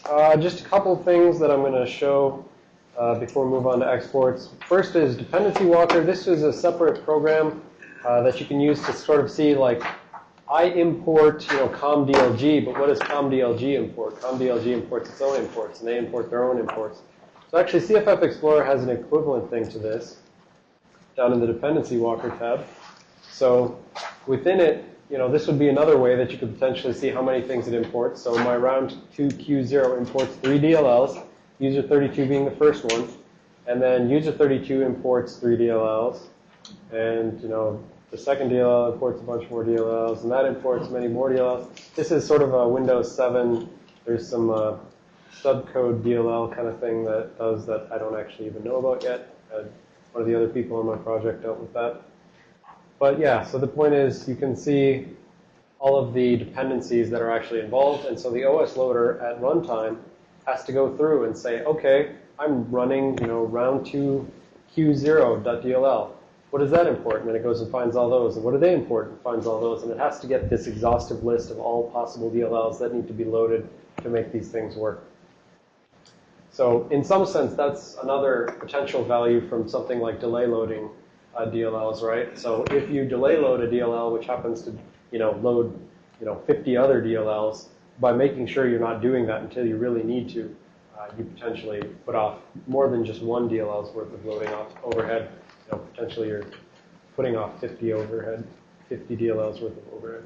Just a couple things that I'm going to show before we move on to exports. First is Dependency Walker. This is a separate program that you can use to sort of see, like, I import, COMDLG, but what does COMDLG import? COMDLG imports its own imports, and they import their own imports. So actually, CFF Explorer has an equivalent thing to this down in the Dependency Walker tab. So within it, this would be another way that you could potentially see how many things it imports. So my round 2 Q0 imports 3 DLLs, user 32 being the first one. And then user 32 imports 3 DLLs. And, the second DLL imports a bunch more DLLs, and that imports many more DLLs. This is sort of a Windows 7. There's some subcode DLL kind of thing that does that I don't actually even know about yet. One of the other people on my project dealt with that. But yeah, so the point is you can see all of the dependencies that are actually involved. And so the OS loader at runtime has to go through and say, okay, I'm running, round 2 Q0.dll. What does that import? And then it goes and finds all those. And what do they import? And finds all those. And it has to get this exhaustive list of all possible DLLs that need to be loaded to make these things work. So in some sense, that's another potential value from something like delay loading DLLs, right? So if you delay load a DLL, which happens to, load, 50 other DLLs, by making sure you're not doing that until you really need to, you potentially put off more than just one DLL's worth of loading off overhead. Potentially you're putting off 50 DLLs worth of overhead.